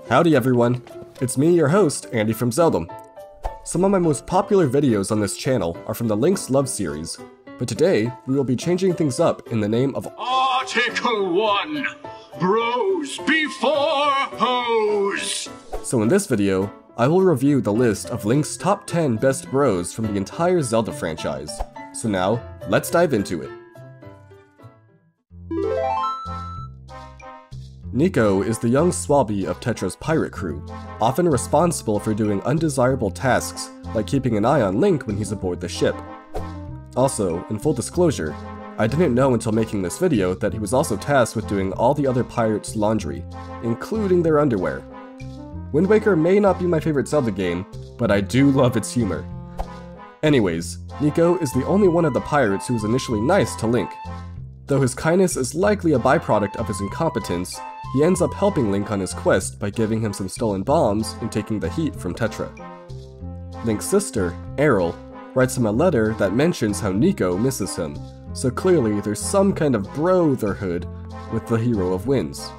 Howdy everyone, it's me, your host, Andy from Zeldom. Some of my most popular videos on this channel are from the Link's Love series, but today we will be changing things up in the name of Article 1, Bros Before Hoes! So in this video, I will review the list of Link's top 10 best bros from the entire Zelda franchise. So now, let's dive into it. Nico is the young swabby of Tetra's pirate crew, often responsible for doing undesirable tasks like keeping an eye on Link when he's aboard the ship. Also, in full disclosure, I didn't know until making this video that he was also tasked with doing all the other pirates' laundry, including their underwear. Wind Waker may not be my favorite Zelda game, but I do love its humor. Anyways, Nico is the only one of the pirates who was initially nice to Link. Though his kindness is likely a byproduct of his incompetence, he ends up helping Link on his quest by giving him some stolen bombs and taking the heat from Tetra. Link's sister, Errol, writes him a letter that mentions how Nico misses him, so clearly there's some kind of brotherhood with the hero of winds.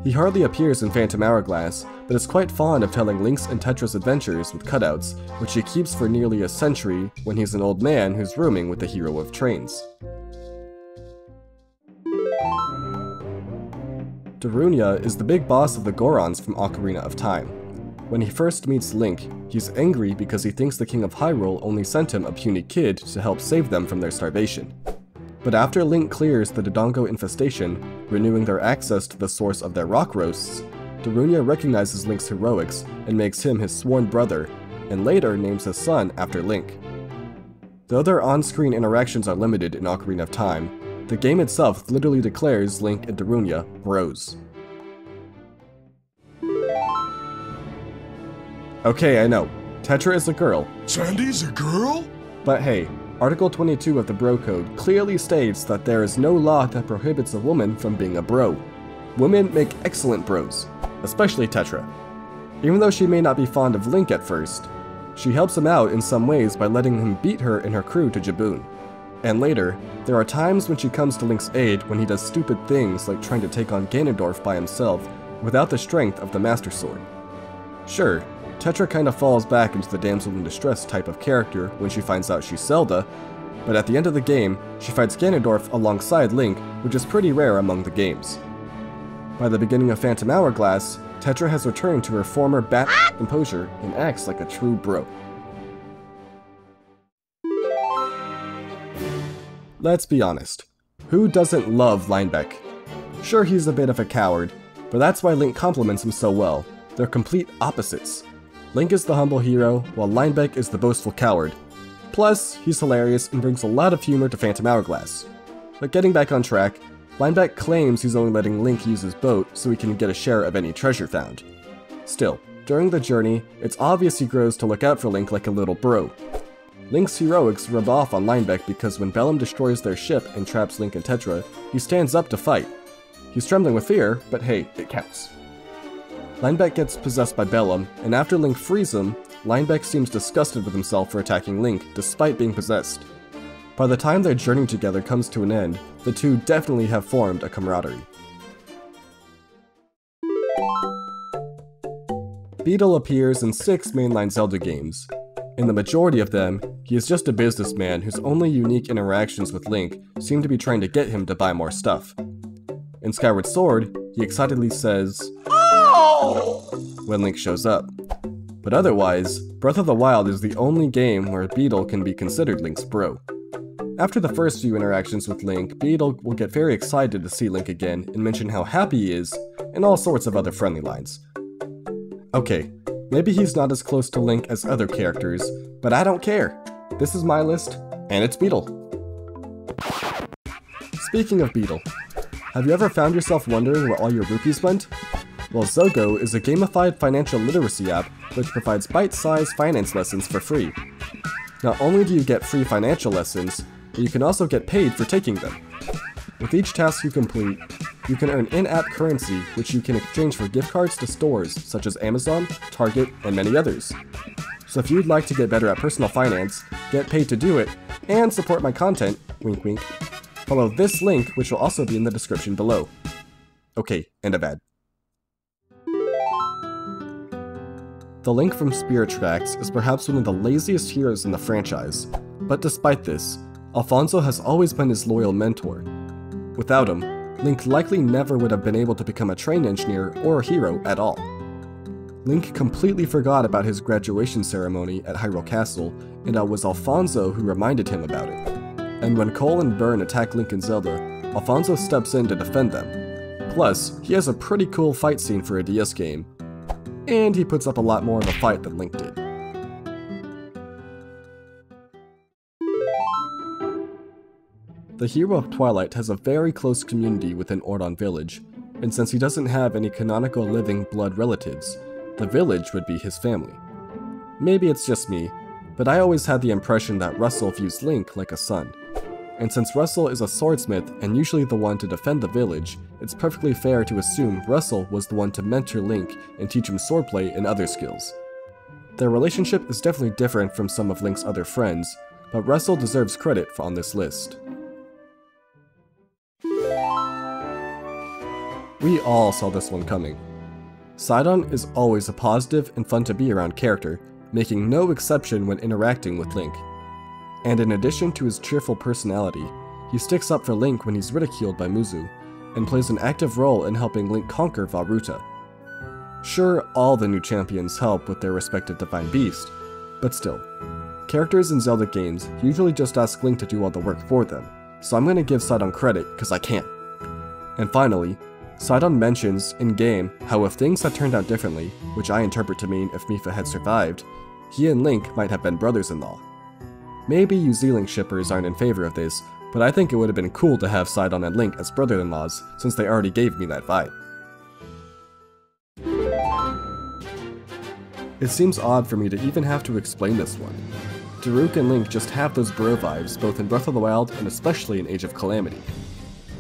He hardly appears in Phantom Hourglass, but is quite fond of telling Link's and Tetra's adventures with cutouts, which he keeps for nearly a century when he's an old man who's rooming with the hero of trains. Darunia is the big boss of the Gorons from Ocarina of Time. When he first meets Link, he's angry because he thinks the King of Hyrule only sent him a puny kid to help save them from their starvation. But after Link clears the Dodongo infestation, renewing their access to the source of their rock roasts, Darunia recognizes Link's heroics and makes him his sworn brother, and later names his son after Link. Though their on-screen interactions are limited in Ocarina of Time, the game itself literally declares Link and Darunia bros. Okay, I know, Tetra is a girl. Sandy's a girl? But hey, Article 22 of the Bro Code clearly states that there is no law that prohibits a woman from being a bro. Women make excellent bros, especially Tetra. Even though she may not be fond of Link at first, she helps him out in some ways by letting him beat her and her crew to Jaboon. And later, there are times when she comes to Link's aid when he does stupid things like trying to take on Ganondorf by himself without the strength of the Master Sword. Sure, Tetra kinda falls back into the damsel in distress type of character when she finds out she's Zelda, but at the end of the game, she fights Ganondorf alongside Link, which is pretty rare among the games. By the beginning of Phantom Hourglass, Tetra has returned to her former composure and acts like a true bro. Let's be honest, who doesn't love Linebeck? Sure, he's a bit of a coward, but that's why Link compliments him so well. They're complete opposites. Link is the humble hero, while Linebeck is the boastful coward. Plus, he's hilarious and brings a lot of humor to Phantom Hourglass. But getting back on track, Linebeck claims he's only letting Link use his boat so he can get a share of any treasure found. Still, during the journey, it's obvious he grows to look out for Link like a little bro. Link's heroics rub off on Linebeck because when Bellum destroys their ship and traps Link and Tetra, he stands up to fight. He's trembling with fear, but hey, it counts. Linebeck gets possessed by Bellum, and after Link frees him, Linebeck seems disgusted with himself for attacking Link despite being possessed. By the time their journey together comes to an end, the two definitely have formed a camaraderie. Beedle appears in 6 mainline Zelda games. In the majority of them, he is just a businessman whose only unique interactions with Link seem to be trying to get him to buy more stuff. In Skyward Sword, he excitedly says, "Oh!" when Link shows up. But otherwise, Breath of the Wild is the only game where Beedle can be considered Link's bro. After the first few interactions with Link, Beedle will get very excited to see Link again and mention how happy he is, and all sorts of other friendly lines. Okay, maybe he's not as close to Link as other characters, but I don't care. This is my list, and it's Beedle. Speaking of Beedle, have you ever found yourself wondering where all your rupees went? Well, Zogo is a gamified financial literacy app which provides bite-sized finance lessons for free. Not only do you get free financial lessons, but you can also get paid for taking them. With each task you complete, you can earn in-app currency which you can exchange for gift cards to stores such as Amazon, Target, and many others. So if you'd like to get better at personal finance, get paid to do it, and support my content, wink wink, follow this link which will also be in the description below. Okay, end of ad. The Link from Spirit Tracks is perhaps one of the laziest heroes in the franchise, but despite this, Alfonzo has always been his loyal mentor. Without him, Link likely never would have been able to become a train engineer or a hero at all. Link completely forgot about his graduation ceremony at Hyrule Castle, and it was Alfonzo who reminded him about it. And when Cole and Burn attack Link and Zelda, Alfonzo steps in to defend them. Plus, he has a pretty cool fight scene for a DS game, and he puts up a lot more of a fight than Link did. The hero of Twilight has a very close community within Ordon Village, and since he doesn't have any canonical living blood relatives, the village would be his family. Maybe it's just me, but I always had the impression that Rusl views Link like a son. And since Rusl is a swordsmith and usually the one to defend the village, it's perfectly fair to assume Rusl was the one to mentor Link and teach him swordplay and other skills. Their relationship is definitely different from some of Link's other friends, but Rusl deserves credit on this list. We all saw this one coming. Sidon is always a positive and fun to be around character, making no exception when interacting with Link. And in addition to his cheerful personality, he sticks up for Link when he's ridiculed by Muzu, and plays an active role in helping Link conquer Vah Ruta. Sure, all the new champions help with their respective divine beast, but still, characters in Zelda games usually just ask Link to do all the work for them, so I'm gonna give Sidon credit because I can. And finally, Sidon mentions in-game how if things had turned out differently, which I interpret to mean if Mipha had survived, he and Link might have been brothers-in-law. Maybe you Z-Link shippers aren't in favor of this, but I think it would have been cool to have Sidon and Link as brother-in-laws, since they already gave me that vibe. It seems odd for me to even have to explain this one. Daruk and Link just have those bro vibes both in Breath of the Wild and especially in Age of Calamity.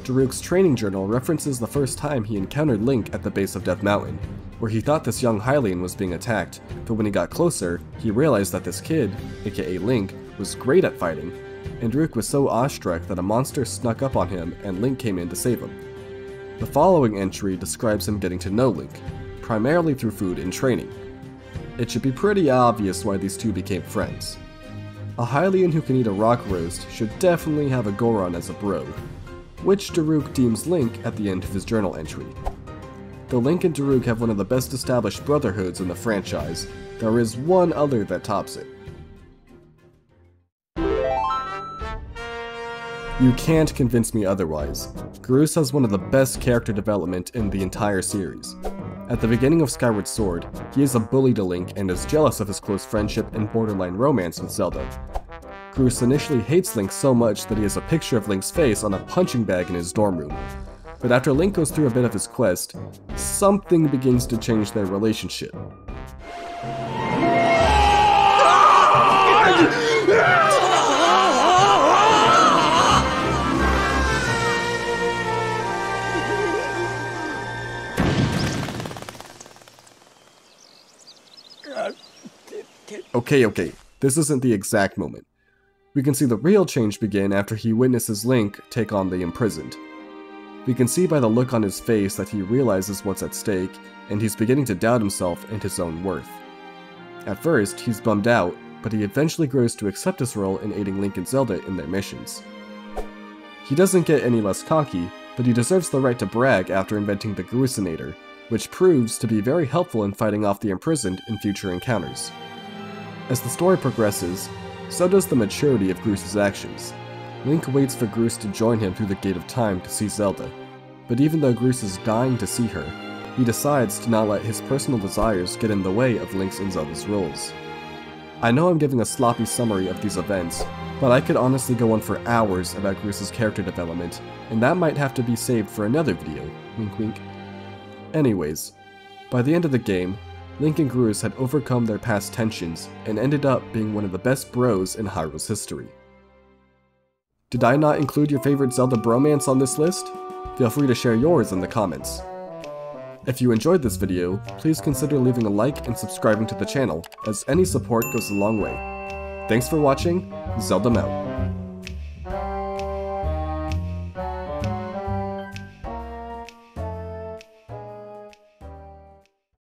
Daruk's training journal references the first time he encountered Link at the base of Death Mountain, where he thought this young Hylian was being attacked, but when he got closer, he realized that this kid, aka Link, was great at fighting, and Daruk was so awestruck that a monster snuck up on him and Link came in to save him. The following entry describes him getting to know Link, primarily through food and training. It should be pretty obvious why these two became friends. A Hylian who can eat a rock roast should definitely have a Goron as a bro, which Daruk deems Link at the end of his journal entry. Though Link and Daruk have one of the best established brotherhoods in the franchise, there is one other that tops it. You can't convince me otherwise. Groose has one of the best character development in the entire series. At the beginning of Skyward Sword, he is a bully to Link and is jealous of his close friendship and borderline romance with Zelda. Groose initially hates Link so much that he has a picture of Link's face on a punching bag in his dorm room. But after Link goes through a bit of his quest, something begins to change their relationship. Okay, this isn't the exact moment. We can see the real change begin after he witnesses Link take on the imprisoned. We can see by the look on his face that he realizes what's at stake, and he's beginning to doubt himself and his own worth. At first, he's bummed out, but he eventually grows to accept his role in aiding Link and Zelda in their missions. He doesn't get any less cocky, but he deserves the right to brag after inventing the Groosinator, which proves to be very helpful in fighting off the imprisoned in future encounters. As the story progresses, so does the maturity of Groose's actions. Link waits for Groose to join him through the Gate of Time to see Zelda, but even though Groose is dying to see her, he decides to not let his personal desires get in the way of Link's and Zelda's roles. I know I'm giving a sloppy summary of these events, but I could honestly go on for hours about Groose's character development, and that might have to be saved for another video, wink wink. Anyways, by the end of the game, Link and Groose had overcome their past tensions and ended up being one of the best bros in Hyrule's history. Did I not include your favorite Zelda bromance on this list? Feel free to share yours in the comments. If you enjoyed this video, please consider leaving a like and subscribing to the channel, as any support goes a long way. Thanks for watching, Zeldom out.